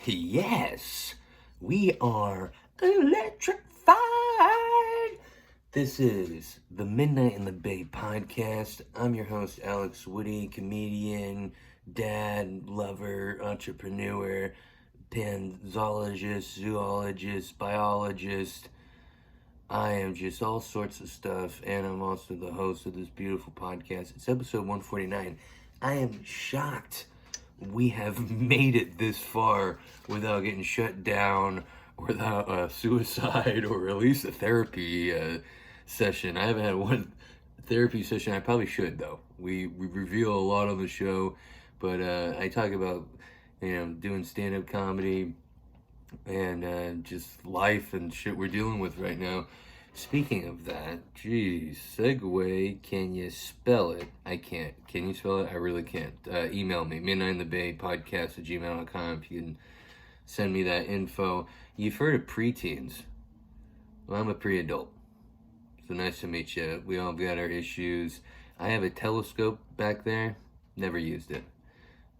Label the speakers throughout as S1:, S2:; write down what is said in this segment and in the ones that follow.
S1: Yes, we are electrified. This is the Midnight in the Bay podcast. I'm your host, Alex Woody, comedian, dad, lover, entrepreneur, panzoologist, zoologist, biologist. I am just all sorts of stuff, and I'm also the host of this beautiful podcast. It's episode 149. I am shocked we have made it this far without getting shut down, without a suicide, or at least a therapy session. I haven't had one therapy session. I probably should, though. We reveal a lot on the show, but I talk about doing stand-up comedy and just life and shit we're dealing with right now. Speaking of that, geez, segue, can you spell it? I can't. Can you spell it? I really can't. Email me, midnightinthebaypodcast@gmail.com if you can send me that info. You've heard of preteens. Well, I'm a pre-adult. So nice to meet you. We all got our issues. I have a telescope back there. Never used it.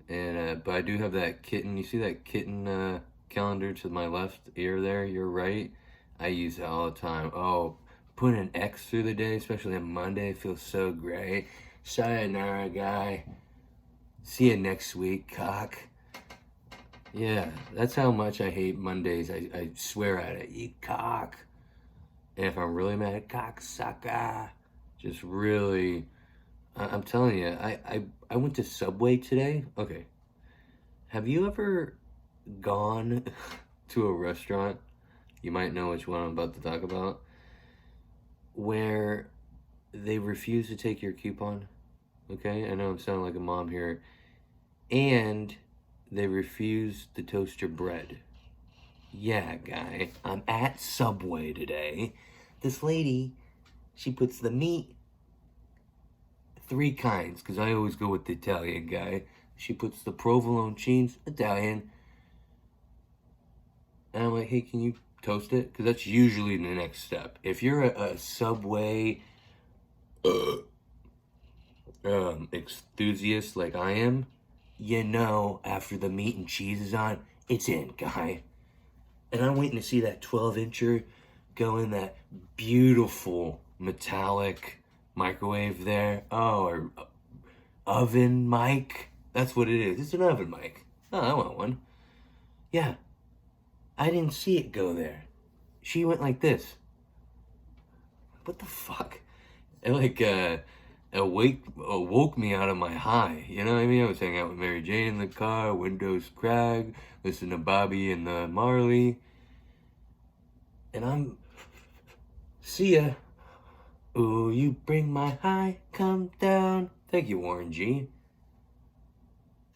S1: And but I do have that kitten. You see that kitten calendar to my left ear there? You're right. I use it all the time. Oh, putting an X through the day, especially on Monday, feels so great. Sayonara, guy. See you next week, cock. Yeah, that's how much I hate Mondays. I swear at it. You cock. And if I'm really mad, cocksucker. Just really, I'm telling you, I went to Subway today. Okay. Have you ever gone to a restaurant? You might know which one I'm about to talk about, where they refuse to take your coupon. Okay, I know I'm sounding like a mom here. And they refuse to toast your bread. Yeah, guy, I'm at Subway today. This lady, she puts the meat, 3 kinds, because I always go with the Italian guy. She puts the provolone cheese, Italian. And I'm like, hey, can you toast it? Because that's usually the next step. If you're a Subway enthusiast like I am, after the meat and cheese is on, it's in, guy. And I'm waiting to see that 12-incher go in that beautiful metallic microwave there. Oh, or oven mic. That's what it is. It's an oven mic. Oh, I want one. Yeah. I didn't see it go there. She went like this. What the fuck? It awoke me out of my high. You know what I mean? I was hanging out with Mary Jane in the car, windows cracked, listening to Bobby and Marley. And I'm, see ya. Ooh, you bring my high, come down. Thank you, Warren G.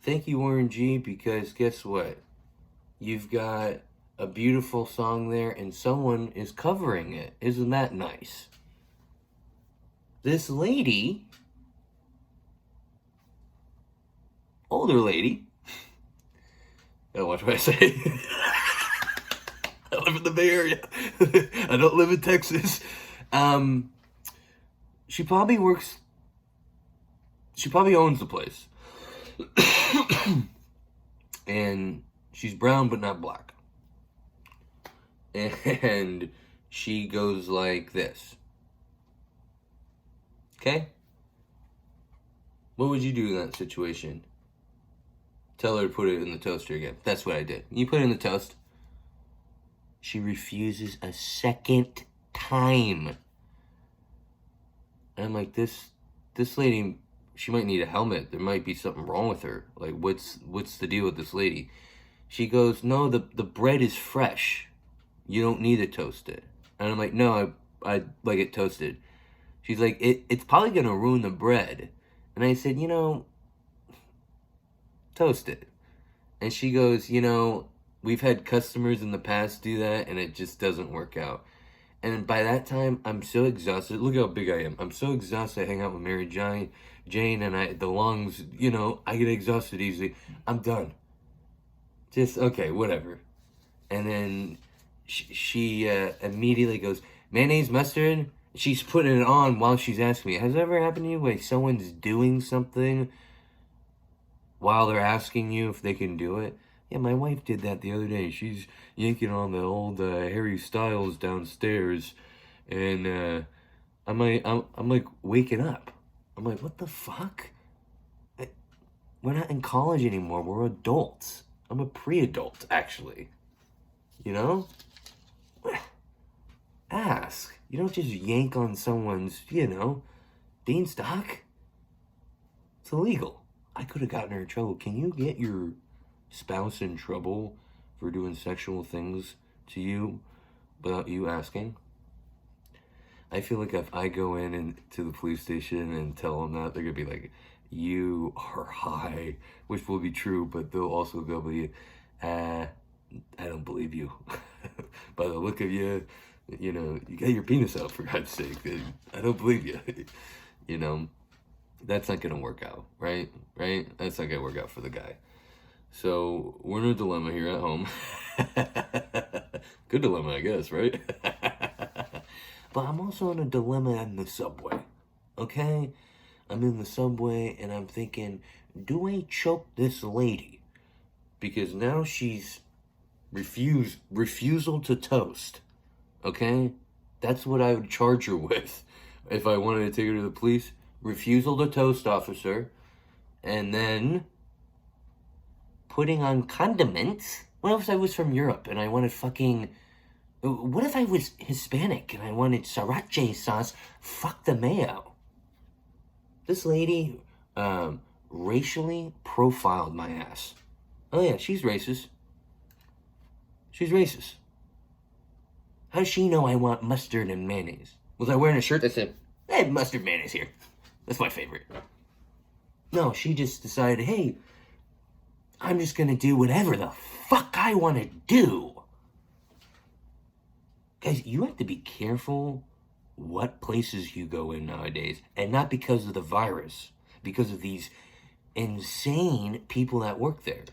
S1: Thank you, Warren G, because guess what? You've got a beautiful song there, and someone is covering it. Isn't that nice? This lady, older lady, gotta watch what I say. I live in the Bay Area. I don't live in Texas. She probably owns the place. And she's brown but not black. And she goes like this. Okay? What would you do in that situation? Tell her to put it in the toaster again. That's what I did. You put it in the toast. She refuses a second time. And I'm like, this lady, she might need a helmet. There might be something wrong with her. Like, what's the deal with this lady? She goes, no, the bread is fresh. You don't need to toast it. And I'm like, no, I like it toasted. She's like, it's probably going to ruin the bread. And I said, toast it. And she goes, we've had customers in the past do that, and it just doesn't work out. And by that time, I'm so exhausted. Look how big I am. I'm so exhausted. I hang out with Mary Jane, and the lungs, I get exhausted easily. I'm done. Just, okay, whatever. And then she immediately goes, mayonnaise, mustard? She's putting it on while she's asking me. Has it ever happened to you where someone's doing something while they're asking you if they can do it? Yeah, my wife did that the other day. She's yanking on the old Harry Styles downstairs, and I'm like waking up. I'm like, what the fuck? We're not in college anymore. We're adults. I'm a pre-adult, actually. You know? Ask. You don't just yank on someone's, beanstalk. It's illegal. I could have gotten her in trouble. Can you get your spouse in trouble for doing sexual things to you without you asking? I feel like if I go into the police station and tell them that, they're going to be like, you are high, which will be true, but they'll also go, I don't believe you. By the look of you, you got your penis out, for God's sake. I don't believe you. That's not going to work out, right? Right? That's not going to work out for the guy. So we're in a dilemma here at home. Good dilemma, I guess, right? But I'm also in a dilemma in the subway, okay? I'm in the subway and I'm thinking, do I choke this lady? Because now she's refusal to toast, okay? That's what I would charge her with if I wanted to take her to the police. Refusal to toast, officer. And then putting on condiments. What if I was from Europe and I wanted what if I was Hispanic and I wanted sriracha sauce? Fuck the mayo. This lady racially profiled my ass. Oh yeah, she's racist. She's racist. How does she know I want mustard and mayonnaise? Was I wearing a shirt that said, hey, mustard mayonnaise here? That's my favorite. No, she just decided, hey, I'm just gonna do whatever the fuck I want to do. Guys, you have to be careful what places you go in nowadays. And not because of the virus. Because of these insane people that work there.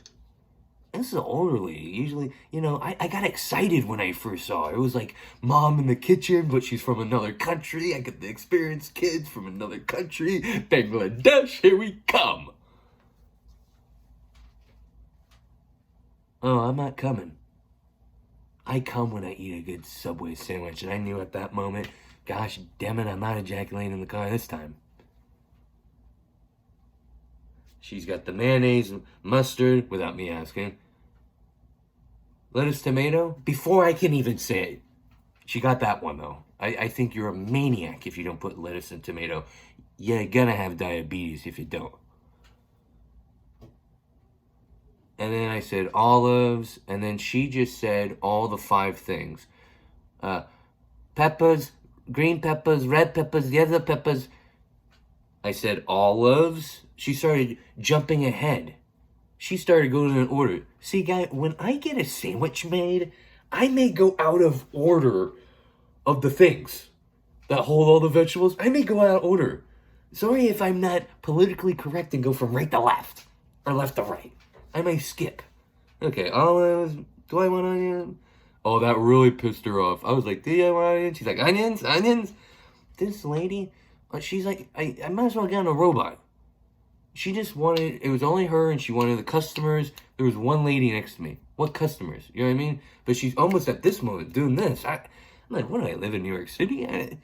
S1: This is elderly. Usually, I got excited when I first saw her. It was like mom in the kitchen, but she's from another country. I get to experience kids from another country. Bangladesh, here we come. Oh, I'm not coming. I come when I eat a good Subway sandwich, and I knew at that moment, gosh damn it, I'm not ejaculating in the car this time. She's got the mayonnaise, mustard, without me asking. Lettuce, tomato, before I can even say it. She got that one, though. I think you're a maniac if you don't put lettuce and tomato. You're gonna have diabetes if you don't. And then I said olives, and then she just said all the 5 things. Peppers, green peppers, red peppers, yellow peppers. I said olives. She started jumping ahead. She started going in order. See, guy, when I get a sandwich made, I may go out of order of the things that hold all the vegetables. I may go out of order. Sorry if I'm not politically correct and go from right to left or left to right. I may skip. Okay, olives. Do I want onions? Oh, that really pissed her off. I was like, do you want onions? She's like, onions? Onions? This lady, she's like, I might as well get on a robot. She just wanted, it was only her and she wanted the customers. There was one lady next to me. What customers? You know what I mean? But she's almost at this moment doing this. I'm like, what do I live in New York City? I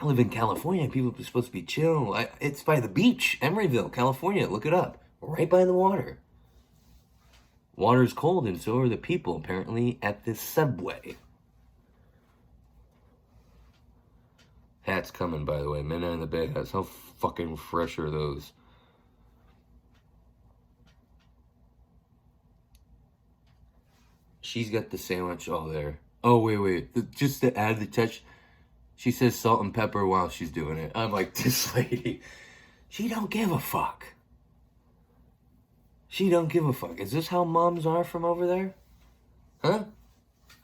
S1: live in California. People are supposed to be chill. It's by the beach, Emeryville, California. Look it up. Right by the water. Water's cold and so are the people, apparently, at this Subway. Hats coming, by the way. Men in the Bay hats. How fucking fresh are those? She's got the sandwich all there. Oh, wait. Just to add the touch, she says salt and pepper while she's doing it. I'm like, this lady, she don't give a fuck. She don't give a fuck. Is this how moms are from over there? Huh?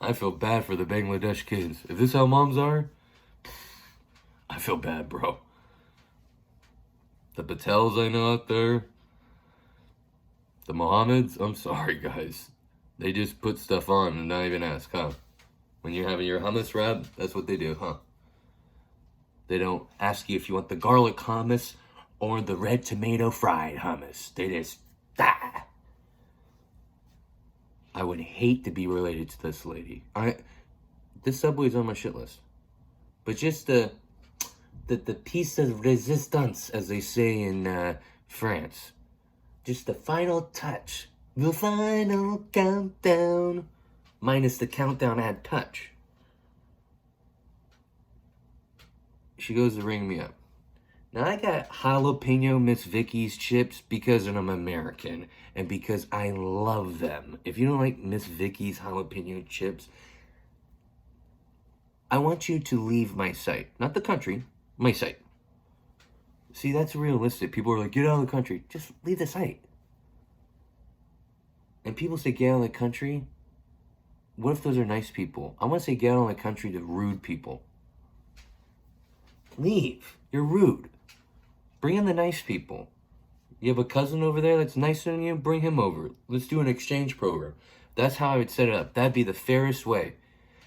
S1: I feel bad for the Bangladesh kids. Is this how moms are? I feel bad, bro. The Patels I know out there. The Mohammeds. I'm sorry, guys. They just put stuff on and not even ask, huh? When you're having your hummus wrap, that's what they do, huh? They don't ask you if you want the garlic hummus or the red tomato fried hummus. They just, I would hate to be related to this lady. This Subway's on my shit list. But just the piece of resistance, as they say in France. Just the final touch. The final countdown. Minus the countdown add touch. She goes to ring me up. Now, I got jalapeno Miss Vicky's chips because I'm American and because I love them. If you don't like Miss Vicky's jalapeno chips, I want you to leave my site. Not the country, my site. See, that's realistic. People are like, get out of the country. Just leave the site. And people say, get out of the country. What if those are nice people? I want to say, get out of the country to rude people. Leave. You're rude. Bring in the nice people. You have a cousin over there that's nicer than you? Bring him over. Let's do an exchange program. That's how I would set it up. That'd be the fairest way.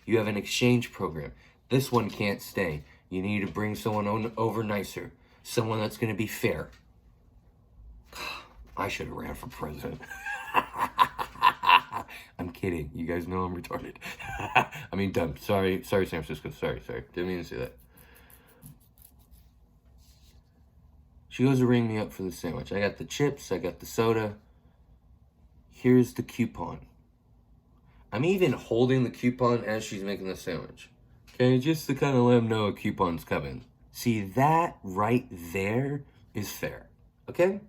S1: You have an exchange program. This one can't stay. You need to bring someone over nicer. Someone that's going to be fair. I should have ran for president. I'm kidding. You guys know I'm retarded. I mean, dumb. Sorry, San Francisco. Sorry. Didn't mean to say that. She goes to ring me up for the sandwich. I got the chips. I got the soda. Here's the coupon. I'm even holding the coupon as she's making the sandwich. Okay, just to kind of let them know a coupon's coming. See, that right there is fair. Okay?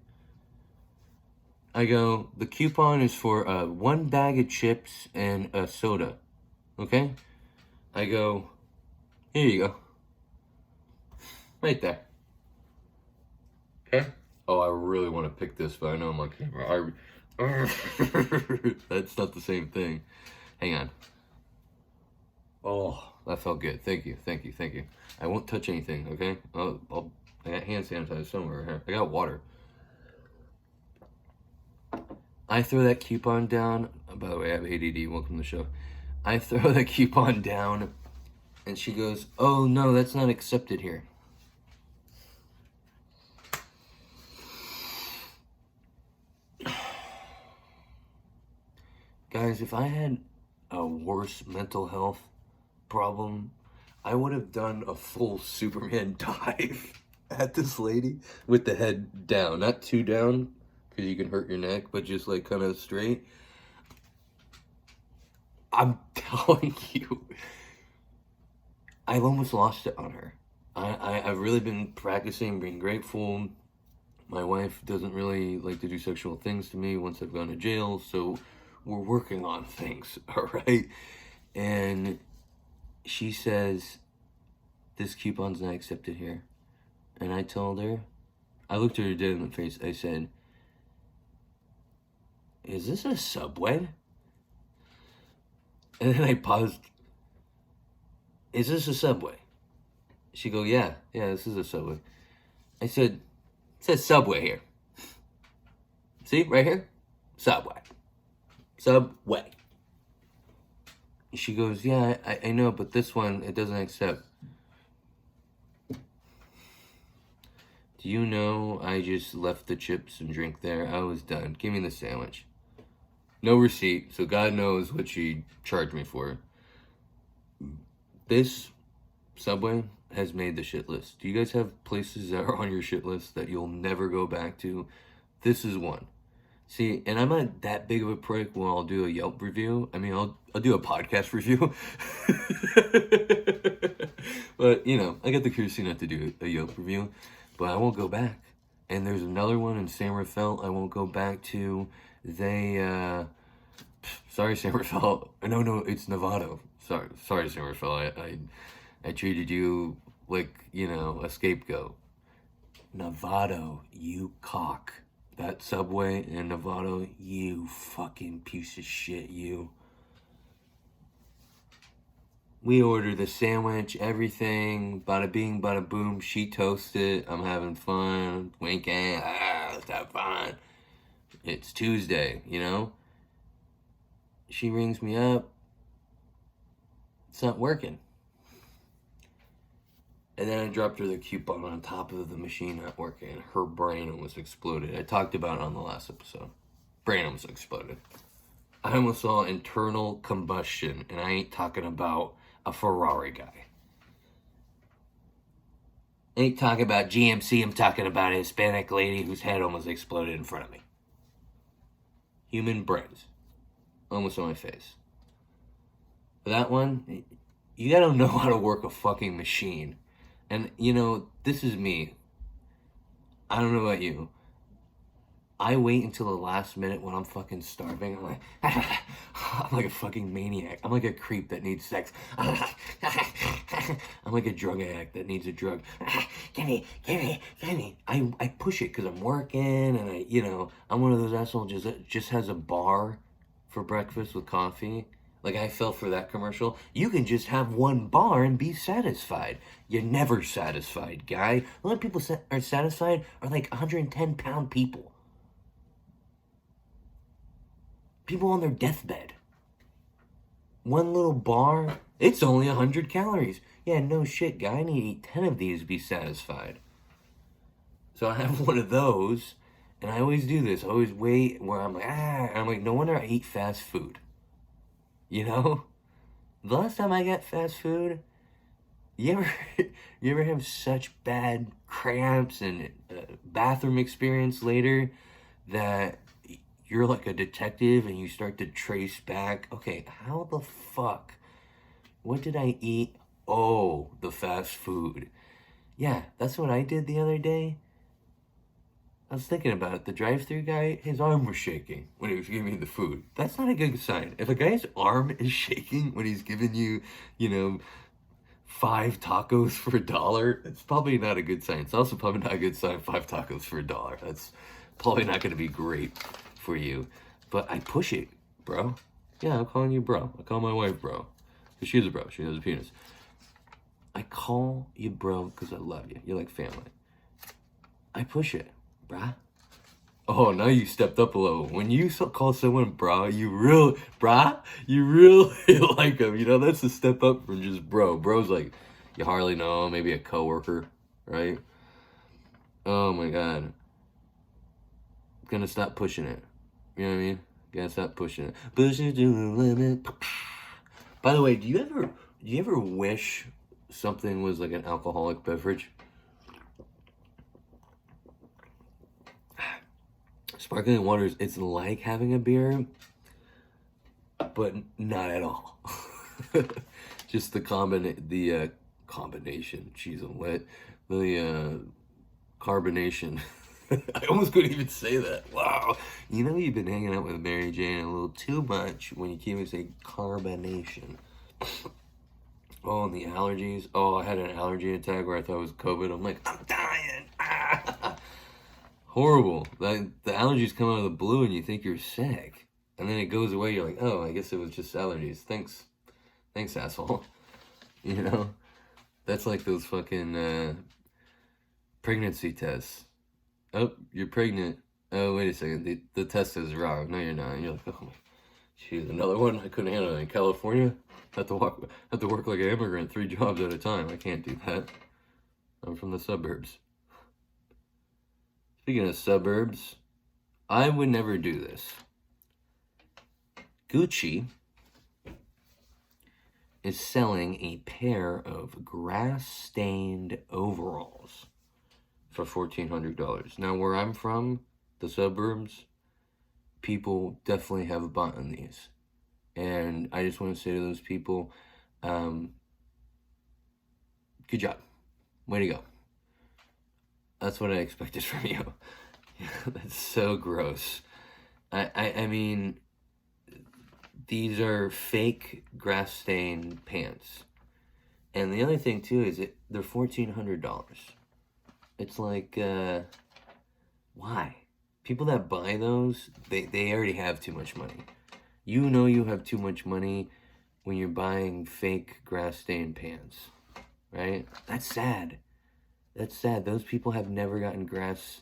S1: I go, the coupon is for 1 bag of chips and a soda. Okay? I go, here you go. Right there. Okay? Oh, I really want to pick this, but I know I'm on camera. That's not the same thing. Hang on. Oh, that felt good. Thank you. I won't touch anything, okay? I got hand sanitizer somewhere here. I got water. I throw that coupon down. By the way, I have ADD. Welcome to the show. I throw that coupon down, and she goes, oh, no, that's not accepted here. Guys, if I had a worse mental health problem, I would have done a full Superman dive at this lady with the head down. Not too down, because you can hurt your neck, but just like kind of straight. I'm telling you, I've almost lost it on her. I've really been practicing being grateful. My wife doesn't really like to do sexual things to me once I've gone to jail, so we're working on things, all right? And she says, this coupon's not accepted here. And I told her, I looked her dead in the face, I said, is this a Subway? And then I paused. Is this a Subway? She go, yeah, this is a Subway. I said, it says Subway here. See, right here? Subway. She goes, yeah, I know, but this one, it doesn't accept. Do you know I just left the chips and drink there? I was done. Give me the sandwich. No receipt, so God knows what she charged me for. This Subway has made the shit list. Do you guys have places that are on your shit list that you'll never go back to? This is one. See, and I'm not that big of a prick when I'll do a Yelp review. I mean, I'll do a podcast review. But, you know, I got the courtesy not to do a Yelp review. But I won't go back. And there's another one in San Rafael I won't go back to. Sorry, San Rafael. No, it's Novato. Sorry, San Rafael. I treated you like, you know, a scapegoat. Novato, you cock. That Subway in Novato, you fucking piece of shit, you. We ordered the sandwich, everything, bada bing, bada boom. She toasted. I'm having fun, winking. Let's have fun. It's Tuesday, you know? She rings me up. It's not working. And then I dropped her the coupon on top of the machine not working, and her brain almost exploded. I talked about it on the last episode. Brain almost exploded. I almost saw internal combustion, and I ain't talking about a Ferrari guy. I ain't talking about GMC, I'm talking about a Hispanic lady whose head almost exploded in front of me. Human brains. Almost on my face. That one, you gotta know how to work a fucking machine. And, you know, this is me. I don't know about you. I wait until the last minute when I'm fucking starving. I'm like, I'm like a fucking maniac. I'm like a creep that needs sex. I'm like a drug addict that needs a drug. Give me. I push it because I'm working and I'm one of those assholes just has a bar for breakfast with coffee. Like, I fell for that commercial. You can just have one bar and be satisfied. You're never satisfied, guy. The only people are satisfied are like 110-pound people. People on their deathbed. One little bar, it's only 100 calories. Yeah, no shit, guy. I need to eat 10 of these to be satisfied. So I have one of those, and I always do this. I always wait where I'm like, and I'm like, no wonder I eat fast food. You know? The last time I got fast food, you ever have such bad cramps and bathroom experience later that you're like a detective and you start to trace back, okay, how the fuck? What did I eat? Oh, the fast food. Yeah, that's what I did the other day. I was thinking about it. The drive-thru guy, his arm was shaking when he was giving me the food. That's not a good sign. If a guy's arm is shaking when he's giving you, 5 tacos for $1, it's probably not a good sign. It's also probably not a good sign, 5 tacos for $1. That's probably not going to be great for you. But I push it, bro. Yeah, I'm calling you bro. I call my wife bro. Because she's a bro. She has a penis. I call you bro because I love you. You're like family. I push it, brah. Oh, now you stepped up a level. When you call someone bro, you really like them. That's a step up from just bro. Bro's like, you hardly know, maybe a coworker, right? Oh my God. Gonna stop pushing it. You know what I mean? Gotta stop pushing it. Push it to the limit. By the way, do you ever wish something was like an alcoholic beverage? Sparkling water, it's like having a beer, but not at all. Just the combination. Jeez, I'm lit. The carbonation. I almost couldn't even say that. Wow. You've been hanging out with Mary Jane a little too much when you can't even say carbonation. Oh, and the allergies. Oh, I had an allergy attack where I thought it was COVID. I'm like, I'm dying. Horrible. The allergies come out of the blue and you think you're sick. And then it goes away. You're like, oh, I guess it was just allergies. Thanks, asshole. That's like those fucking pregnancy tests. Oh, you're pregnant. Oh, wait a second. The test is wrong. No, you're not. And you're like, oh my, geez, another one? I couldn't handle it. In California, have to work like an immigrant, 3 jobs at a time. I can't do that. I'm from the suburbs. Speaking of suburbs, I would never do this. Gucci is selling a pair of grass-stained overalls for $1,400. Now, where I'm from, the suburbs, people definitely have bought on these. And I just want to say to those people, good job. Way to go. That's what I expected from you. That's so gross. I mean, these are fake grass-stained pants. And the other thing, too, is they're $1,400. It's like, why? People that buy those, they already have too much money. You have too much money when you're buying fake grass-stained pants, right? That's sad. Those people have never gotten grass.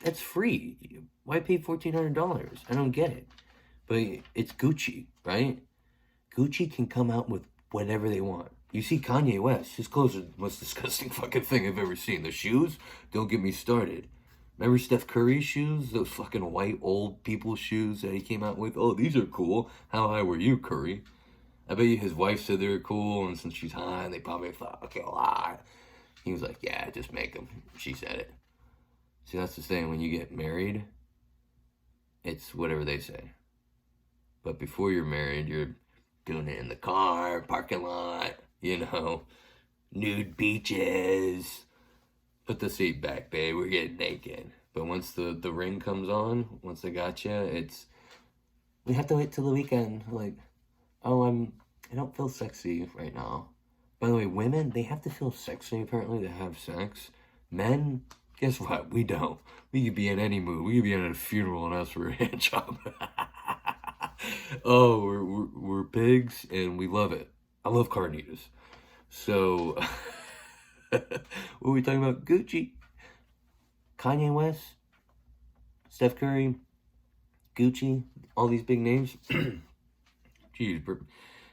S1: That's free. Why pay $1,400? I don't get it. But it's Gucci, right? Gucci can come out with whatever they want. You see Kanye West, his clothes are the most disgusting fucking thing I've ever seen. The shoes, don't get me started. Remember Steph Curry's shoes? Those fucking white old people shoes that he came out with? Oh, these are cool. How high were you, Curry? I bet you his wife said they were cool, and since she's high, they probably thought, okay, a lot. He was like, yeah, just make them. She said it. See, that's the thing. When you get married, it's whatever they say. But before you're married, you're doing it in the car, parking lot, nude beaches. Put the seat back, babe. We're getting naked. But once the ring comes on, once they got you, we have to wait till the weekend. Like, oh, I don't feel sexy right now. By the way, women, they have to feel sexy apparently to have sex. Men, guess what? We don't. We could be in any mood. We could be at a funeral and ask for a hand job. Oh, we're pigs and we love it. I love carnitas. So, what were we talking about? Gucci, Kanye West, Steph Curry, Gucci, all these big names. Jeez,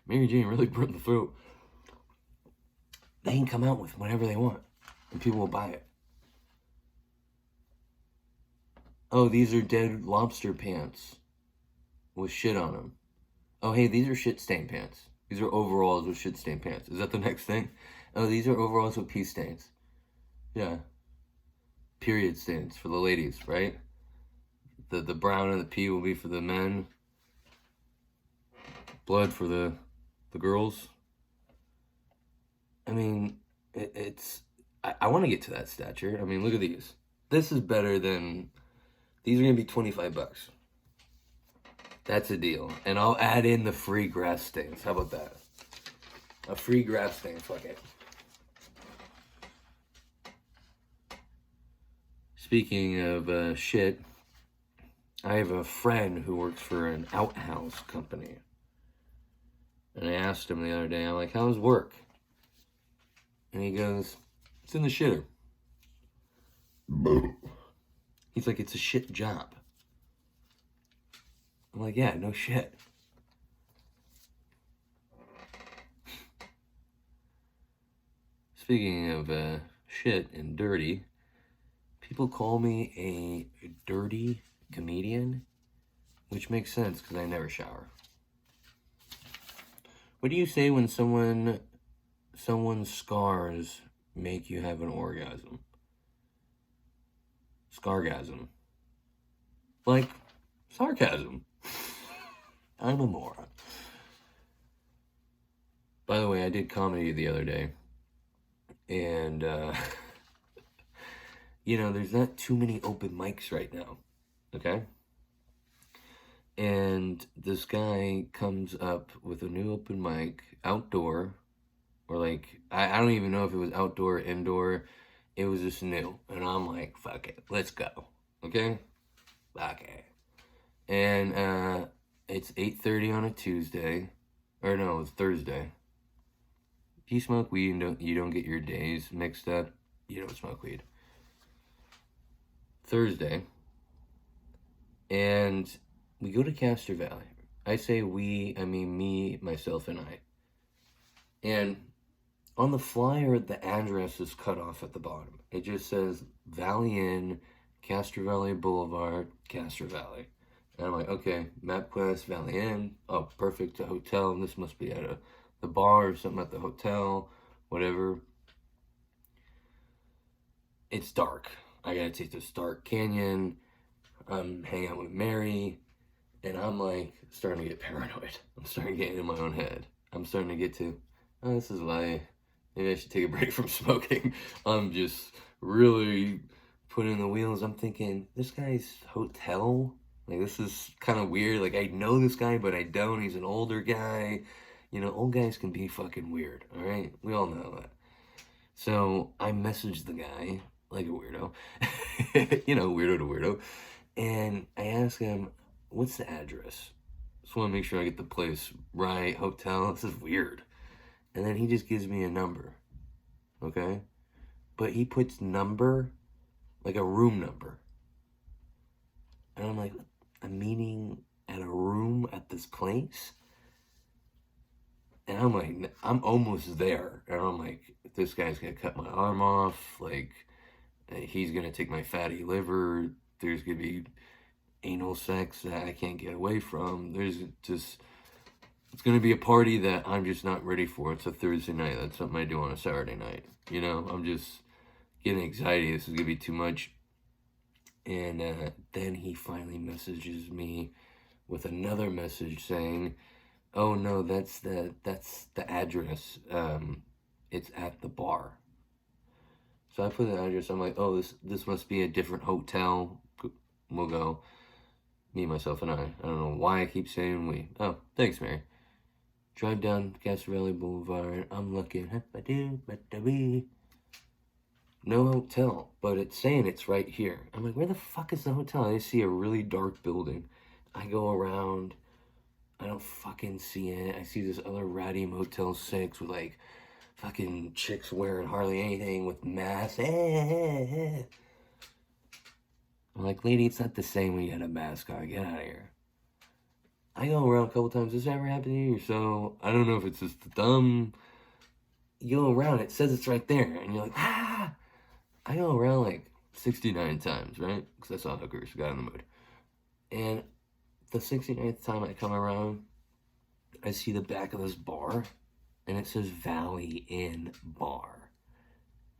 S1: Mary Jane really burned the throat. They can come out with whatever they want, and people will buy it. Oh, these are dead lobster pants with shit on them. Oh, hey, these are shit stain pants. These are overalls with shit stain pants. Is that the next thing? Oh, these are overalls with pee stains. Yeah. Period stains for the ladies, right? The brown and the pee will be for the men. Blood for the girls. I mean, I want to get to that stature. I mean, look at these. This is better than, these are going to be $25. That's a deal. And I'll add in the free grass stains. How about that? A free grass stain, fuck it. Speaking of shit, I have a friend who works for an outhouse company. And I asked him the other day, I'm like, how's work? And he goes, it's in the shitter. He's like, it's a shit job. I'm like, yeah, no shit. Speaking of shit and dirty, people call me a dirty comedian, which makes sense because I never shower. What do you say when someone's scars make you have an orgasm? Scargasm. Like, sarcasm. I'm a moron. By the way, I did comedy the other day. And, there's not too many open mics right now. Okay? And this guy comes up with a new open mic, outdoor, or like, I don't even know if it was outdoor or indoor. It was just new. And I'm like, fuck it, let's go. Okay? Okay. And it's 8:30 on a Tuesday. Or no, it's Thursday. If you smoke weed and you don't get your days mixed up, you don't smoke weed. Thursday. And we go to Castro Valley. I say we, I mean me, myself, and I. And on the flyer, the address is cut off at the bottom. It just says Valley Inn, Castro Valley Boulevard, Castro Valley. And I'm like, okay, MapQuest, Valley Inn. Oh, perfect, a hotel. This must be at the bar or something at the hotel, whatever. It's dark. I gotta take this dark canyon. I'm hanging out with Mary. And I'm like starting to get paranoid. I'm starting to get in my own head. I'm starting to get to, oh, this is why maybe I should take a break from smoking. I'm just really putting the wheels. I'm thinking, this guy's hotel? Like, this is kind of weird. Like, I know this guy, but I don't. He's an older guy. Old guys can be fucking weird, all right? We all know that. So I messaged the guy like a weirdo. Weirdo to weirdo. And I asked him, what's the address? Just want to make sure I get the place right. Hotel. This is weird. And then he just gives me a number. Okay? But he puts number like a room number. And I'm like, I'm meeting at a room at this place? And I'm like, I'm almost there. And I'm like, this guy's going to cut my arm off. Like, He's gonna take my fatty liver. There's gonna be anal sex that I can't get away from. It's gonna be a party that I'm just not ready for. It's a Thursday night. That's something I do on a Saturday night. You know, I'm just getting anxiety. This is gonna be too much. And then he finally messages me with another message saying, "Oh no, that's the address. It's at the bar." So I put the address. I'm like, "Oh, this must be a different hotel. We'll go." Me, myself, and I. I don't know why I keep saying we. Oh, thanks, Mary. Drive down Gasparelli Boulevard. I'm looking. No hotel, but it's saying it's right here. I'm like, where the fuck is the hotel? I see a really dark building. I go around. I don't fucking see it. I see this other ratty Motel 6 with like fucking chicks wearing hardly anything with masks. I'm like, lady, it's not the same when you had a mask on. Get out of here. I go around a couple times. This ever happened to you? So I don't know if it's just the dumb. You go around, it says it's right there, and you're like, ah. I go around like 69 times, right? Because I saw hookers, got in the mood. And the 69th time I come around, I see the back of this bar, and it says Valley Inn Bar.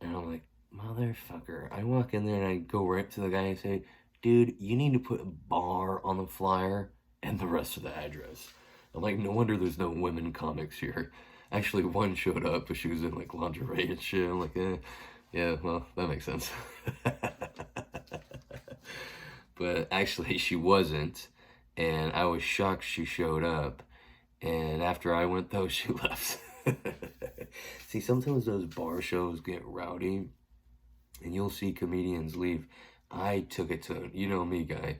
S1: And I'm like, motherfucker. I walk in there and I go right to the guy and say, dude, you need to put a bar on the flyer and the rest of the address. I'm like, no wonder there's no women comics here. Actually, one showed up, but she was in like lingerie and shit. I'm like, yeah, well, that makes sense. But actually, she wasn't. And I was shocked she showed up. And after I went, though, she left. See, sometimes those bar shows get rowdy. And you'll see comedians leave. I took it to, you know me, guy.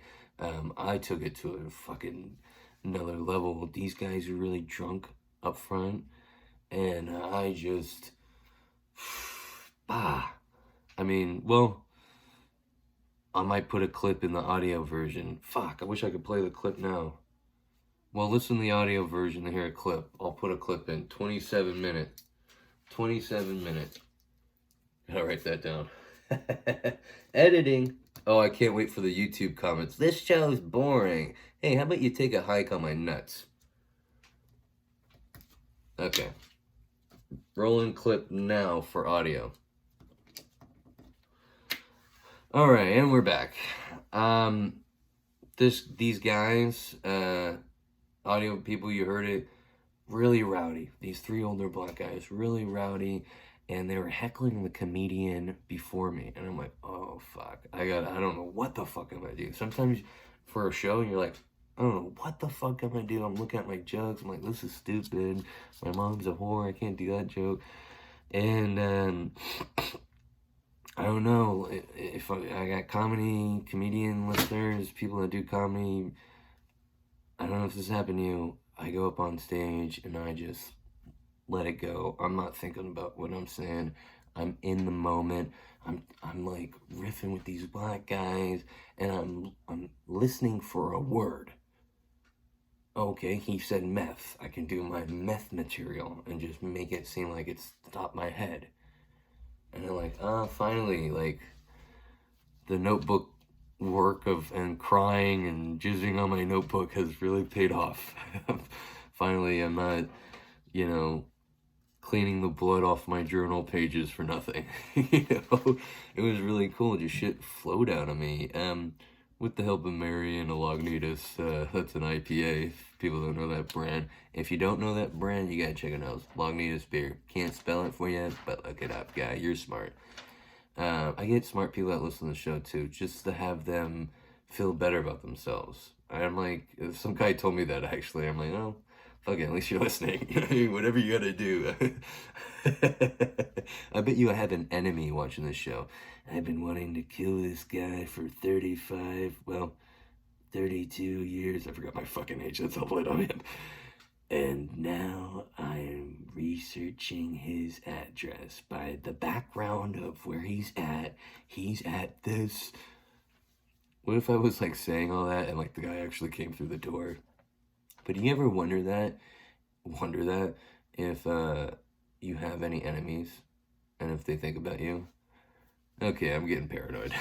S1: I took it to a fucking another level. These guys are really drunk up front. And I just... I mean, well, I might put a clip in the audio version. Fuck, I wish I could play the clip now. Well, listen to the audio version to hear a clip. I'll put a clip in. 27 minutes. 27 minutes. Gotta write that down. Editing. Oh, I can't wait for the YouTube comments. This show is boring. Hey, how about you take a hike on my nuts? Okay. Rolling clip now for audio. All right, and we're back. These guys, audio people, you heard it, really rowdy. These three older black guys, really rowdy, and they were heckling the comedian before me, and I'm like, oh fuck, I don't know what the fuck I'm gonna do. Sometimes for a show, you're like, I don't know what the fuck I'm gonna do. I'm looking at my jokes. I'm like, this is stupid. My mom's a whore. I can't do that joke. And I don't know if I got comedian listeners, people that do comedy. I don't know if this happened to you. I go up on stage and I just let it go. I'm not thinking about what I'm saying. I'm in the moment. I'm like riffing with these black guys, and I'm listening for a word. Okay, he said meth. I can do my meth material and just make it seem like it's the top of my head. And I'm like, finally, like, the notebook work and crying and jizzing on my notebook has really paid off. Finally, I'm not, cleaning the blood off my journal pages for nothing. It was really cool. Just shit flowed out of me. With the help of Mary and a Lagunitas, that's an IPA, if people don't know that brand. If you don't know that brand, you gotta check it out. Lagunitas beer. Can't spell it for you, but look it up, guy. You're smart. I get smart people that listen to the show, too, just to have them feel better about themselves. I'm like, some guy told me that, actually. I'm like, oh, fuck it, at least you're listening. Whatever you gotta do. I bet you I have an enemy watching this show. I've been wanting to kill this guy for 32 years. I forgot my fucking age. That's how old I am. And now I am researching his address by the background of where he's at. He's at this. What if I was like saying all that and like the guy actually came through the door? But do you ever wonder that if you have any enemies and if they think about you? Okay, I'm getting paranoid.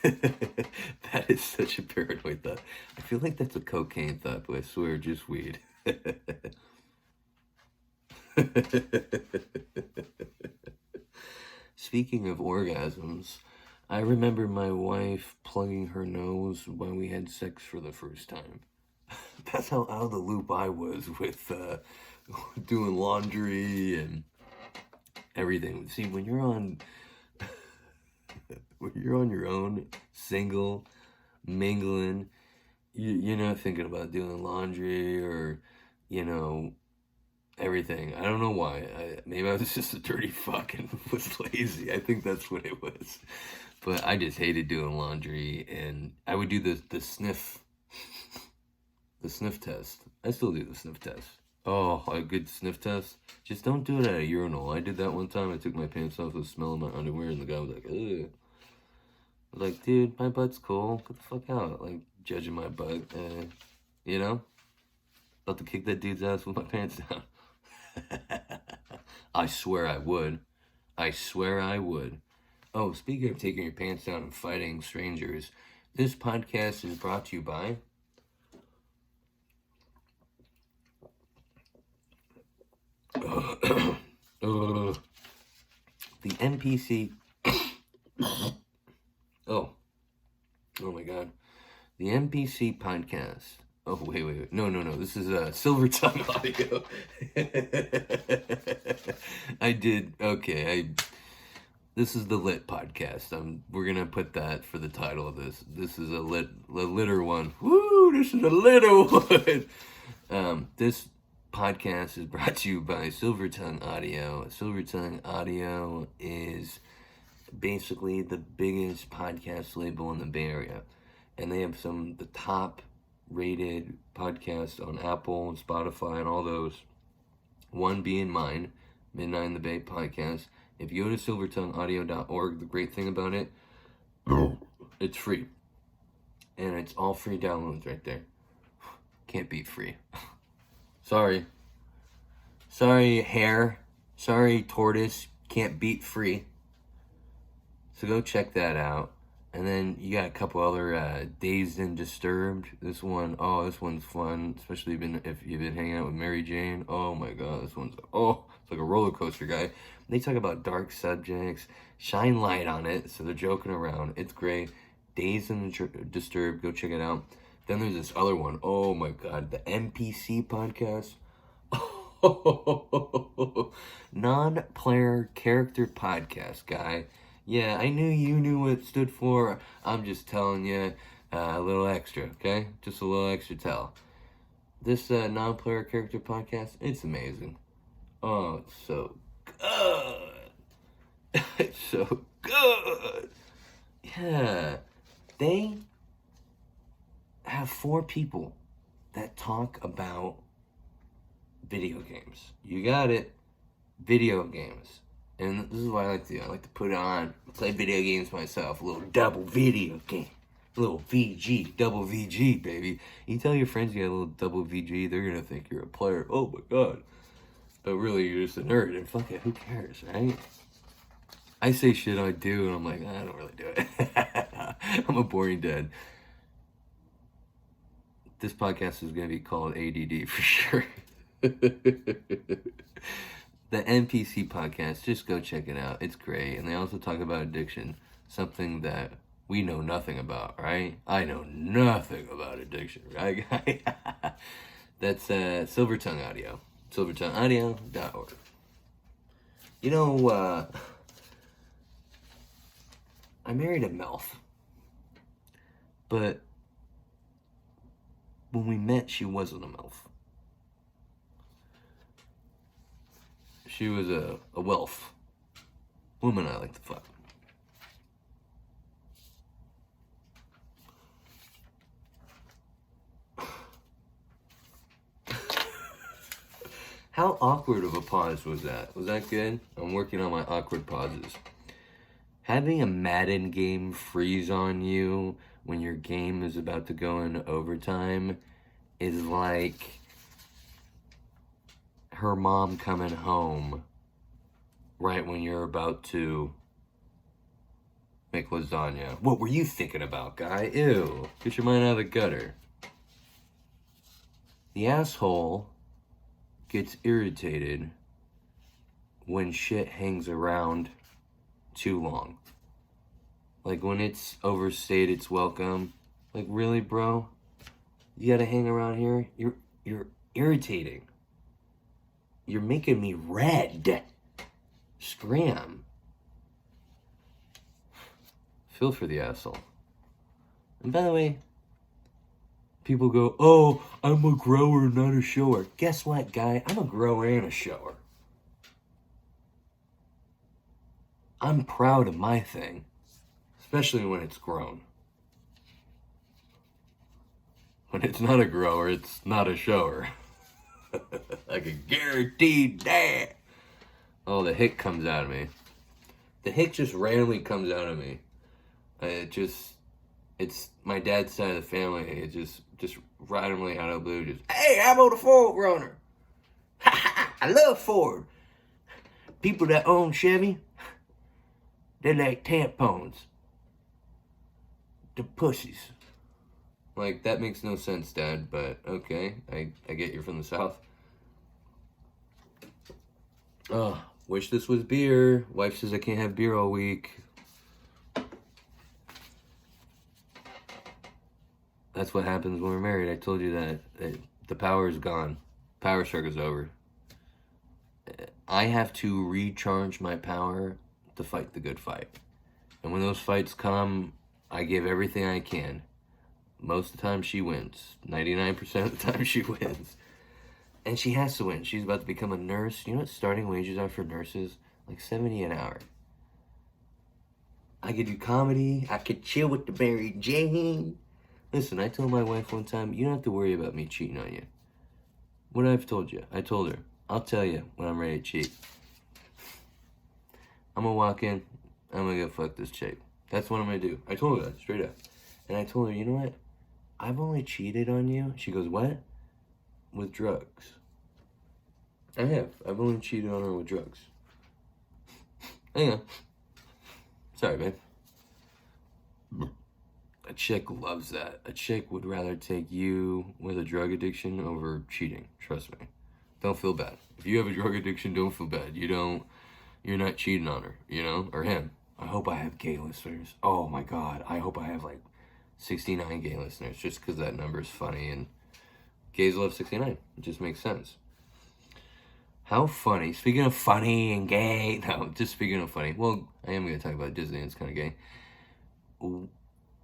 S1: That is such a paranoid thought. I feel like that's a cocaine thought, but I swear, just weed. Speaking of orgasms, I remember my wife plugging her nose when we had sex for the first time. That's how out of the loop I was with doing laundry and everything. See, when you're on your own, single, mingling, you're not thinking about doing laundry or, you know, everything. I don't know why. Maybe I was just a dirty fuck and was lazy. I think that's what it was. But I just hated doing laundry, and I would do the sniff test. I still do the sniff test. Oh, a good sniff test. Just don't do it at a urinal. I did that one time. I took my pants off, was smelling my underwear, and the guy was like, ugh. I was like, dude, my butt's cool. Get the fuck out. Like, judging my butt. You know? About to kick that dude's ass with my pants down. I swear I would. I swear I would. Oh, speaking of taking your pants down and fighting strangers, this podcast is brought to you by the NPC. Oh my God. The NPC podcast. Oh, wait. No. This is Silver Tongue Audio. This is the Lit podcast. We're going to put that for the title of this. This is a litter one. Woo, this is a litter one. This podcast is brought to you by Silver Tongue Audio. Silver Tongue Audio is basically the biggest podcast label in the Bay Area. And they have the top rated podcasts on Apple and Spotify and all those. One being mine, Midnight in the Bay podcast. If you go to silvertongueaudio.org, the great thing about it, it's free. And it's all free downloads right there. Can't beat free. Sorry, hare. Sorry, tortoise. Can't beat free. So go check that out. And then you got a couple other Dazed and Disturbed. This one's fun, especially if you've been hanging out with Mary Jane. Oh my God, it's like a roller coaster, guy. They talk about dark subjects, shine light on it, so they're joking around. It's great. Dazed and Disturbed, go check it out. Then there's this other one. Oh my God, the NPC podcast. Non-player character podcast, guy. Yeah, I knew you knew what it stood for. I'm just telling you a little extra, okay? Just a little extra tell. This non-player character podcast, it's amazing. Oh, it's so good. It's so good. Yeah. They have 4 people that talk about video games. You got it. Video games. And this is what I like to do. I like to put on, play video games myself. A little double video game. A little VG. Double VG, baby. You tell your friends you got a little double VG, they're going to think you're a player. Oh my God. But really, you're just a nerd. And fuck it, who cares, right? I say shit I do, and I'm like, I don't really do it. I'm a boring dad. This podcast is going to be called ADD for sure. The NPC podcast, just go check it out. It's great. And they also talk about addiction, something that we know nothing about, right? I know nothing about addiction, right, guy? That's Silver Tongue Audio. silvertongueaudio.org. You know, I married a MILF. But when we met, she wasn't a MILF. She was a WILF. Woman I like to fuck. How awkward of a pause was that? Was that good? I'm working on my awkward pauses. Having a Madden game freeze on you when your game is about to go into overtime is like her mom coming home right when you're about to make lasagna. What were you thinking about, guy? Ew. Get your mind out of the gutter. The asshole gets irritated when shit hangs around too long. Like when it's overstayed its welcome. Like, really, bro? You gotta hang around here? You're irritating. You're making me red. Scram. Feel for the asshole. And by the way, people go, oh, I'm a grower, not a shower. Guess what, guy? I'm a grower and a shower. I'm proud of my thing, especially when it's grown. When it's not a grower, it's not a shower. I can guarantee that. Oh, the hick comes out of me. The hick just randomly comes out of me. It's my dad's side of the family. It just randomly out of the blue, just, hey, I'm on the Ford runner. I love Ford. People that own Chevy, they're like tampons. The pussies. Like, that makes no sense, Dad, but okay. I get you're from the South. Oh, wish this was beer. Wife says I can't have beer all week. That's what happens when we're married. I told you that the power is gone. Power circuit's over. I have to recharge my power to fight the good fight. And when those fights come, I give everything I can. Most of the time she wins. 99% of the time she wins. And she has to win. She's about to become a nurse. You know what starting wages are for nurses? Like $70 an hour. I could do comedy. I could chill with the Mary Jane. Listen, I told my wife one time, you don't have to worry about me cheating on you. What I've told you, I told her, I'll tell you when I'm ready to cheat. I'm gonna walk in, I'm gonna go fuck this chick. That's what I'm gonna do. I told her that, straight up. And I told her, you know what? I've only cheated on you. She goes, what? With drugs. I have. I've only cheated on her with drugs. Hang on. Sorry, babe. A chick loves that. A chick would rather take you with a drug addiction over cheating. Trust me. Don't feel bad. If you have a drug addiction, don't feel bad. You're not cheating on her, you know, or him. I hope I have gay listeners. Oh my God. I hope I have like 69 gay listeners just because that number is funny and gays love 69. It just makes sense. How funny. Speaking of funny and gay. No, just speaking of funny. Well, I am going to talk about Disney. It's kind of gay.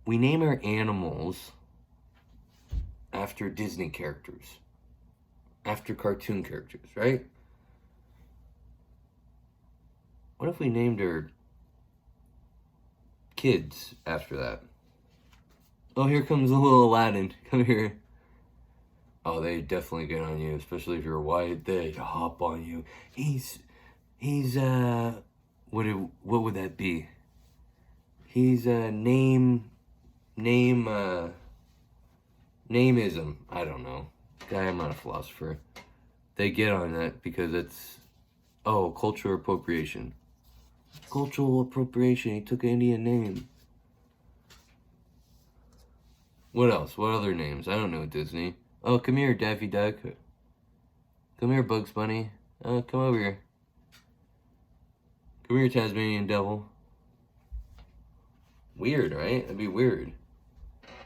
S1: We name our animals after Disney characters. After cartoon characters, right? What if we named our kids after that? Oh, here comes the little Aladdin. Come here. Oh, they definitely get on you, especially if you're white. They hop on you. He's what would that be? He's nameism. I don't know. Guy, I'm not a philosopher. They get on that because it's cultural appropriation. Cultural appropriation. He took an Indian name. What else? What other names? I don't know Disney. Oh, come here, Daffy Duck. Come here, Bugs Bunny. Come over here. Come here, Tasmanian Devil. Weird, right? That'd be weird.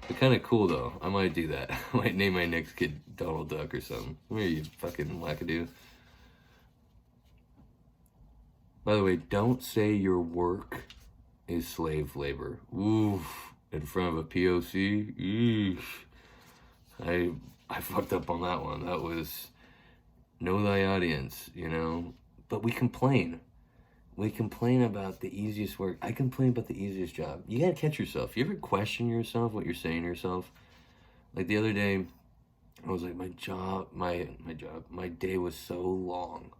S1: But kind of cool, though. I might do that. I might name my next kid Donald Duck or something. Come here, you fucking wackadoo. By the way, don't say your work is slave labor. Oof. In front of a POC. Eesh. I fucked up on that one. That was know thy audience, you know. But we complain. We complain about the easiest work. I complain about the easiest job. You gotta catch yourself. You ever question yourself, what you're saying to yourself? Like the other day, I was like, my day was so long.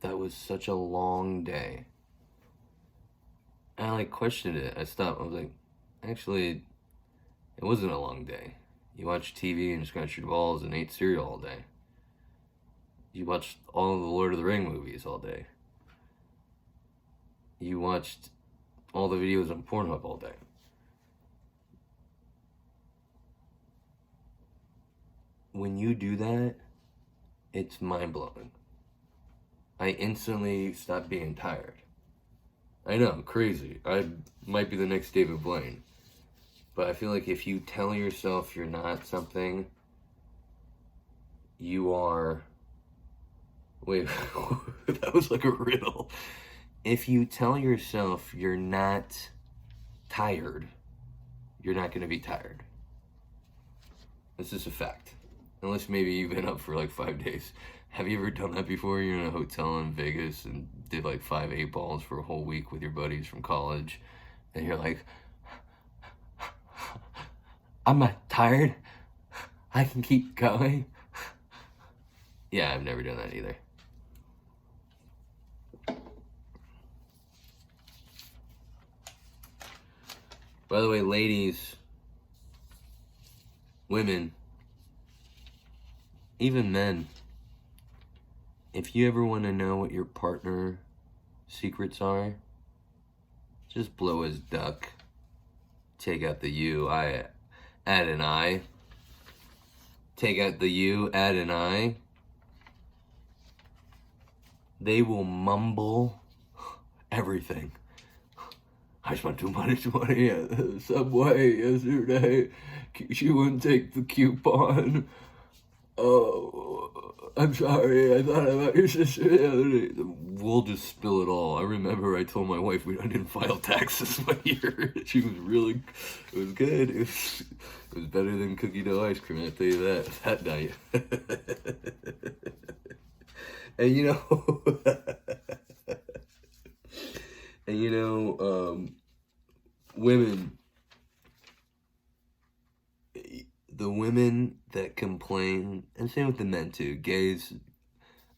S1: That was such a long day. And I questioned it. I stopped. I was like, actually, it wasn't a long day. You watched TV and scratched your balls and ate cereal all day. You watched all of the Lord of the Ring movies all day. You watched all the videos on Pornhub all day. When you do that, it's mind-blowing. I instantly stop being tired. I know, crazy. I might be the next David Blaine. But I feel like if you tell yourself you're not something, you are... Wait, that was like a riddle. If you tell yourself you're not tired, you're not going to be tired. This is a fact. Unless maybe you've been up for like 5 days. Have you ever done that before? You're in a hotel in Vegas and did like 5 8-balls for a whole week with your buddies from college. And you're like, I'm not tired. I can keep going. Yeah, I've never done that either. By the way, ladies, women, even men, if you ever want to know what your partner secrets are, just blow his duck, take out the U, add an I, take out the U, add an I. They will mumble everything. I spent too much money at the Subway yesterday. She wouldn't take the coupon. Oh, I'm sorry. I thought about your sister the other day. We'll just spill it all. I remember I told my wife I didn't file taxes 1 year. She was really, it was good. It was better than cookie dough ice cream, I'll tell you that night. And you know, women, the women that complain, and same with the men too, gays,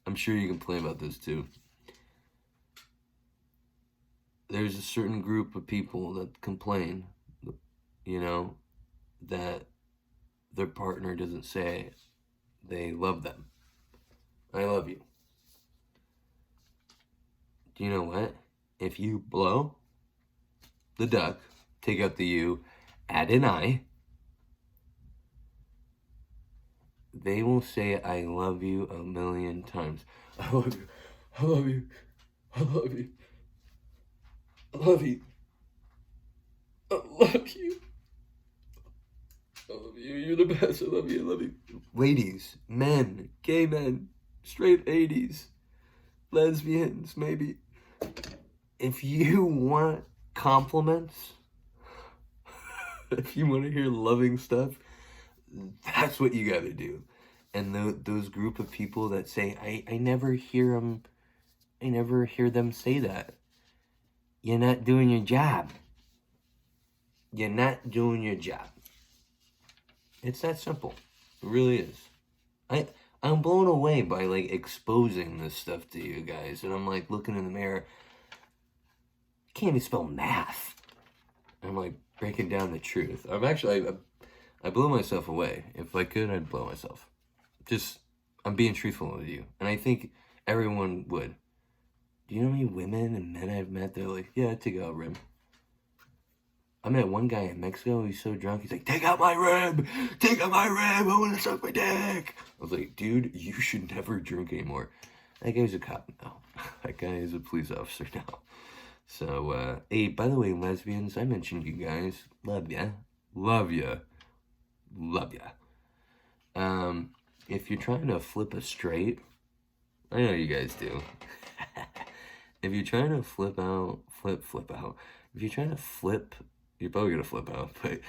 S1: I'm sure you complain about this too. There's a certain group of people that complain, you know, that their partner doesn't say they love them. I love you. Do you know what? If you blow the duck, take out the U, add an I, they will say I love you 1,000,000 times. I love you. I love you. I love you. I love you. I love you. I love you. You're the best. I love you. I love you. Ladies, men, gay men, straight 80s, lesbians, maybe. If you want compliments, if you want to hear loving stuff, that's what you got to do. And those group of people that say, I never hear them say that. You're not doing your job. You're not doing your job. It's that simple. It really is. I'm blown away by like exposing this stuff to you guys. And I'm like looking in the mirror. I can't even spell math. I'm like breaking down the truth. I blow myself away. If I could, I'd blow myself. I'm being truthful with you. And I think everyone would. Do you know how many women and men I've met? They're like, yeah, take out a rib. I met one guy in Mexico. He's so drunk. He's like, take out my rib. Take out my rib. I want to suck my dick. I was like, dude, you should never drink anymore. That guy's a cop now. That guy is a police officer now. So, hey, by the way, lesbians, I mentioned you guys. Love ya. Love ya. Love ya. If you're trying to flip a straight, I know you guys do. If you're trying to flip out. If you're trying to flip, you're probably going to flip out, but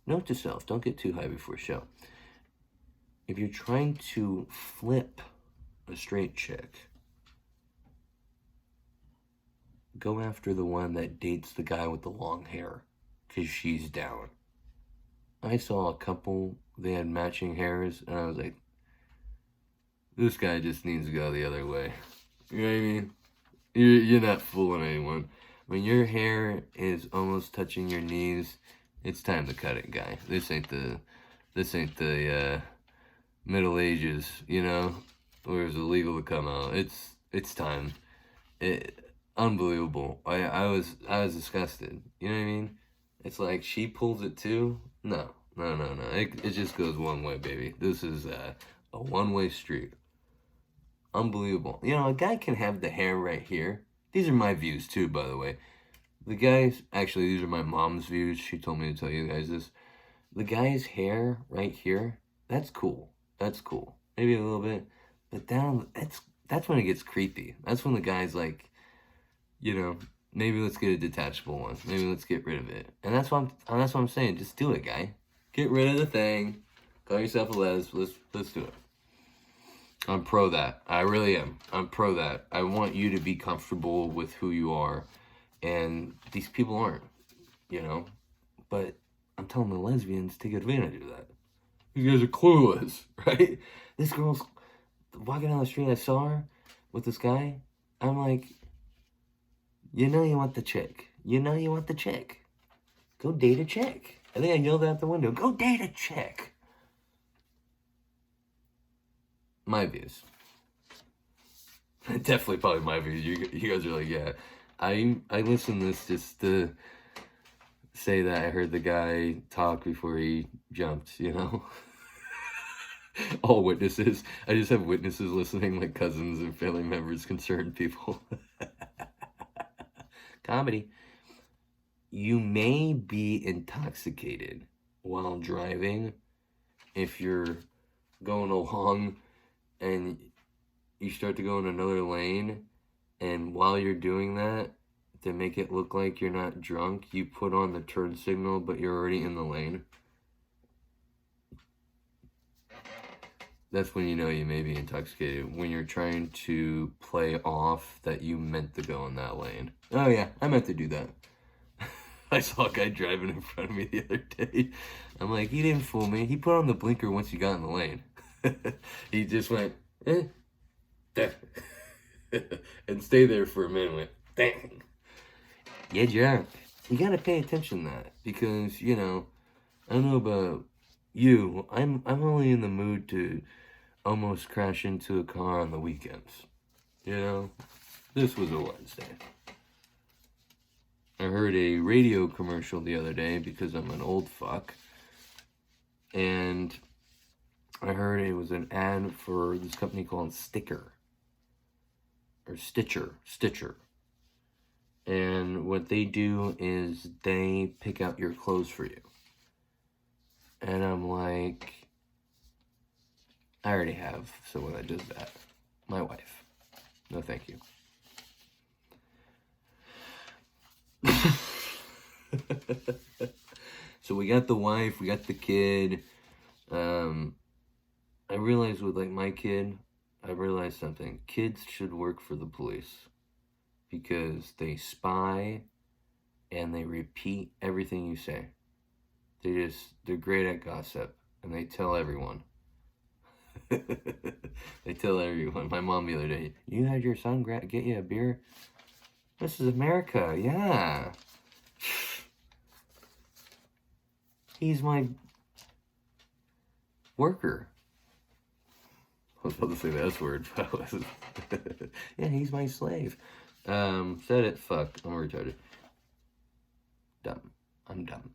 S1: note to self, don't get too high before show. If you're trying to flip a straight chick, go after the one that dates the guy with the long hair, because she's down. I saw a couple, they had matching hairs, and I was like, this guy just needs to go the other way. You know what I mean? You're not fooling anyone. When your hair is almost touching your knees, it's time to cut it, guy. This ain't the Middle Ages, you know, where it's illegal to come out. It's time. Unbelievable. I was disgusted. You know what I mean? It's like she pulls it too. No, no, no, no. It just goes one way, baby. This is a one-way street. Unbelievable. You know, a guy can have the hair right here. These are my views too, by the way. The guys, actually, these are my mom's views. She told me to tell you guys this. The guy's hair right here, that's cool. That's cool. Maybe a little bit, but down, that's when it gets creepy. That's when the guy's like, you know, maybe let's get a detachable one. Maybe let's get rid of it. And that's what I'm saying. Just do it, guy. Get rid of the thing. Call yourself a les. Let's do it. I'm pro that. I really am. I'm pro that. I want you to be comfortable with who you are, and these people aren't, you know. But I'm telling the lesbians take advantage of that. You guys are clueless, right? This girl's walking down the street. I saw her with this guy. I'm like, you know you want the chick. You know you want the chick. Go date a chick. I think I yelled out the window. Go date a chick. My views. Definitely probably my views. You guys are like, yeah. I listened to this just to say that I heard the guy talk before he jumped, you know? All witnesses. I just have witnesses listening, like cousins and family members, concerned people. Comedy. You may be intoxicated while driving if you're going along and you start to go in another lane, and while you're doing that, to make it look like you're not drunk, you put on the turn signal, but you're already in the lane. That's when you know you may be intoxicated, when you're trying to play off that you meant to go in that lane. Oh yeah, I meant to do that. I saw a guy driving in front of me the other day. I'm like, he didn't fool me. He put on the blinker once he got in the lane. He just went, and stayed there for a minute. Went, dang. Yeah, Jack. You gotta pay attention to that, because, you know, I don't know about you. I'm only in the mood to almost crash into a car on the weekends. You know, this was a Wednesday. I heard a radio commercial the other day because I'm an old fuck, and I heard it was an ad for this company called Stitcher. And what they do is they pick out your clothes for you. And I'm like, I already have someone that does that. My wife. No, thank you. So we got the wife, we got the kid. I realized with like my kid, I realized something. Kids should work for the police because they spy and they repeat everything you say. They're great at gossip, and they tell everyone. They tell everyone. My mom the other day, you had your son get you a beer? This is America, yeah. He's my worker. I was about to say the S word. Yeah, he's my slave. Said it. Fuck. I'm retarded. Dumb. I'm dumb.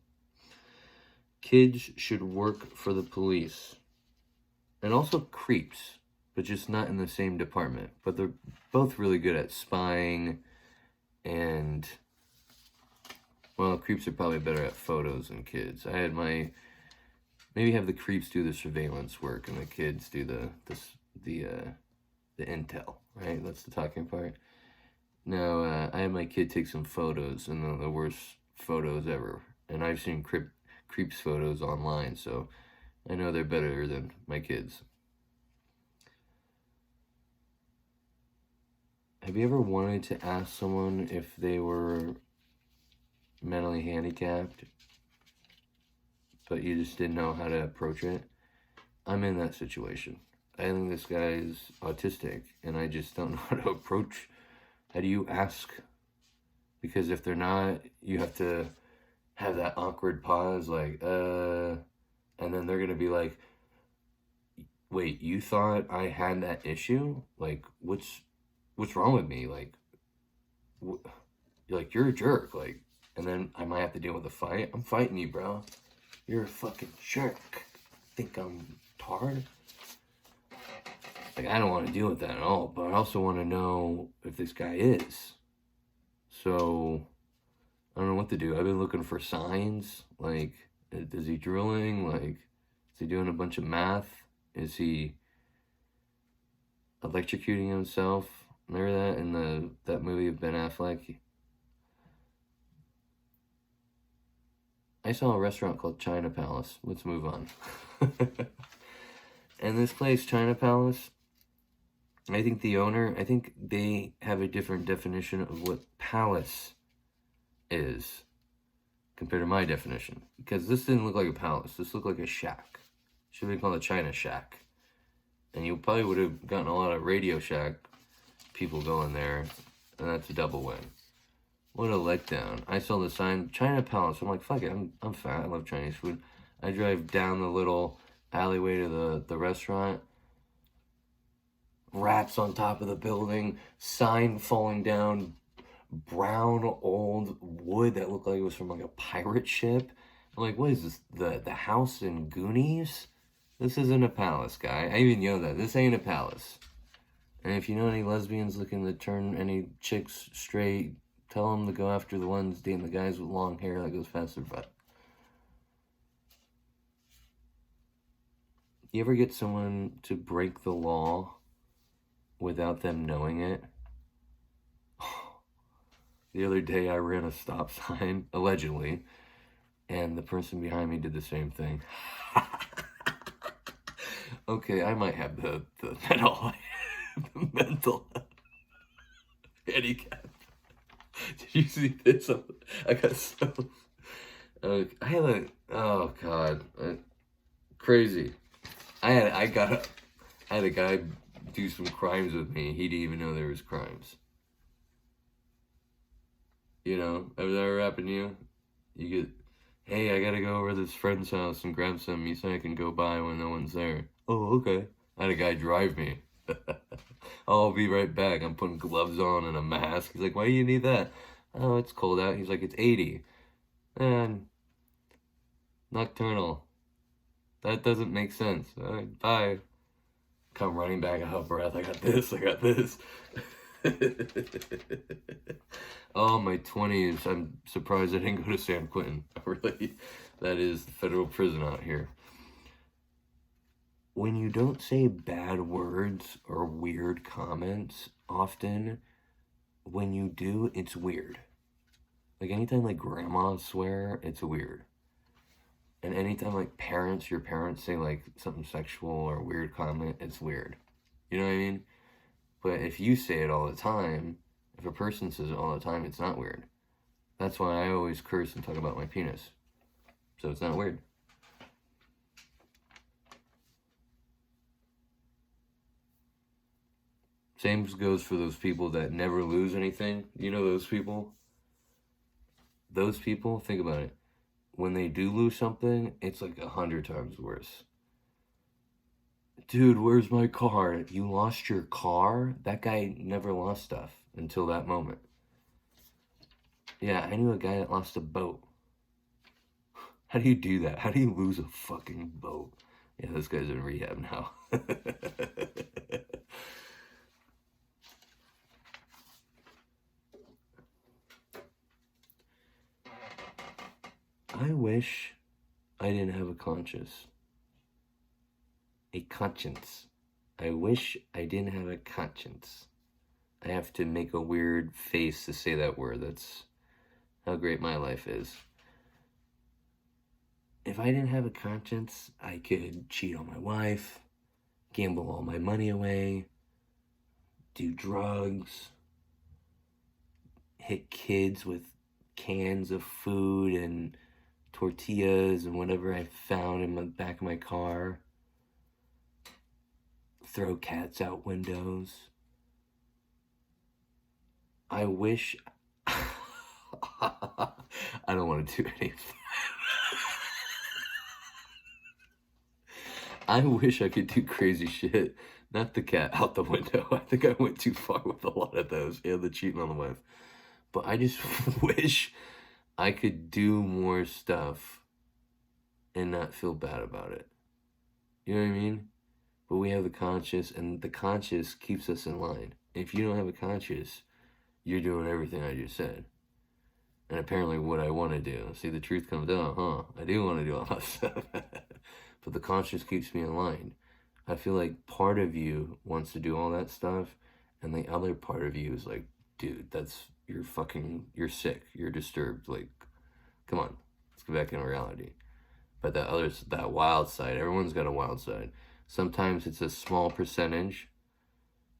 S1: Kids should work for the police. And also creeps, but just not in the same department. But they're both really good at spying and... Well, creeps are probably better at photos than kids. I had maybe have the creeps do the surveillance work and the kids do the intel, right? That's the talking part. No, I had my kid take some photos, and they're the worst photos ever. And I've seen creeps photos online, so I know they're better than my kids. Have you ever wanted to ask someone if they were mentally handicapped, but you just didn't know how to approach it? I'm in that situation. I think this guy is autistic, and I just don't know how to approach. How do you ask? Because if they're not, you have to have that awkward pause, like, and then they're gonna be like, wait, you thought I had that issue? Like, what's wrong with me? Like, you're like, you're a jerk. Like, and then I might have to deal with a fight. I'm fighting you, bro. You're a fucking jerk. Think I'm tired? Like, I don't want to deal with that at all, but I also want to know if this guy is. So, I don't know what to do. I've been looking for signs. Like, is he drilling? Like, is he doing a bunch of math? Is he electrocuting himself? Remember that in that movie of Ben Affleck? I saw a restaurant called China Palace. Let's move on. And this place, China Palace, I think they have a different definition of what palace is compared to my definition. Because this didn't look like a palace. This looked like a shack. Should have been called a China Shack. And you probably would have gotten a lot of Radio Shack people going there. And that's a double win. What a letdown. I saw the sign, China Palace. I'm like, fuck it, I'm fat. I love Chinese food. I drive down the little alleyway to the restaurant. Rats on top of the building. Sign falling down. Brown old wood that looked like it was from like a pirate ship. I'm like, what is this? The house in Goonies? This isn't a palace, guy. I even know that. This ain't a palace. And if you know any lesbians looking to turn any chicks straight, tell them to go after the ones dating the guys with long hair that goes past their butt. You ever get someone to break the law without them knowing it? The other day I ran a stop sign, allegedly, and the person behind me did the same thing. Okay, I might have the mental handicap. Did you see this? I got so... I had oh god, crazy. I had a guy do some crimes with me. He didn't even know there was crimes. You know, has that ever happened to you? You get, hey, I gotta go over to this friend's house and grab some. You say I can go by when no one's there. Oh, okay. I had a guy drive me. I'll be right back. I'm putting gloves on and a mask. He's like, why do you need that? Oh, it's cold out. He's like, it's 80. And nocturnal. That doesn't make sense. All right, bye. Come running back out of breath. I got this. Oh, my 20s. I'm surprised I didn't go to San Quentin. Really, that is the federal prison out here. When you don't say bad words or weird comments often, when you do, it's weird. Like anytime like grandma swear, it's weird. And anytime like your parents say like something sexual or a weird comment, it's weird. You know what I mean? But if you say it all the time, if a person says it all the time, it's not weird. That's why I always curse and talk about my penis. So it's not weird. Same goes for those people that never lose anything. You know those people? Those people, think about it. When they do lose something, it's like 100 times worse. Dude, where's my car? You lost your car? That guy never lost stuff until that moment. Yeah, I knew a guy that lost a boat. How do you do that? How do you lose a fucking boat? Yeah, this guy's in rehab now. I wish I didn't have a conscience. A conscience. I wish I didn't have a conscience. I have to make a weird face to say that word. That's how great my life is. If I didn't have a conscience, I could cheat on my wife, gamble all my money away, do drugs, hit kids with cans of food and tortillas and whatever I found in the back of my car, throw cats out windows. I wish... I don't want to do any of that. I wish I could do crazy shit. Not the cat out the window. I think I went too far with a lot of those. Yeah, the cheating on the wife. But I just wish I could do more stuff and not feel bad about it. You know what I mean? But we have the conscious, and the conscious keeps us in line. If you don't have a conscious, you're doing everything I just said. And apparently what I want to do. See, the truth comes out, huh? I do want to do all that stuff. But the conscience keeps me in line. I feel like part of you wants to do all that stuff, and the other part of you is like, dude, you're sick. You're disturbed. Like, come on, let's get back in reality. But that wild side, everyone's got a wild side. Sometimes it's a small percentage.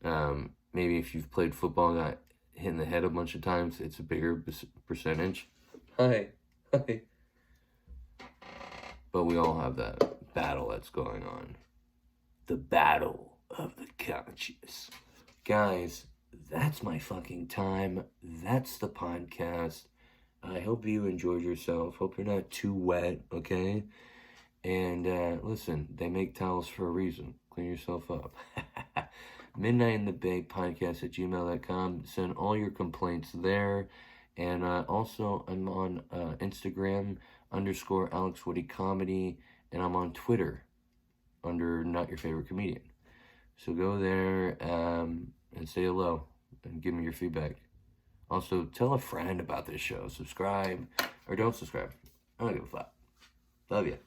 S1: Maybe if you've played football and got hit in the head a bunch of times, it's a bigger percentage. Hi. But we all have that battle that's going on. The battle of the conscious. Guys, that's my fucking time. That's the podcast. I hope you enjoyed yourself. Hope you're not too wet, okay? And listen, they make towels for a reason. Clean yourself up. Midnight in the Bay podcast at gmail.com. Send all your complaints there. And also, I'm on Instagram _AlexWoodyComedy. And I'm on Twitter under Not Your Favorite Comedian. So go there and say hello and give me your feedback. Also, tell a friend about this show. Subscribe or don't subscribe. I don't give a fuck. Love you.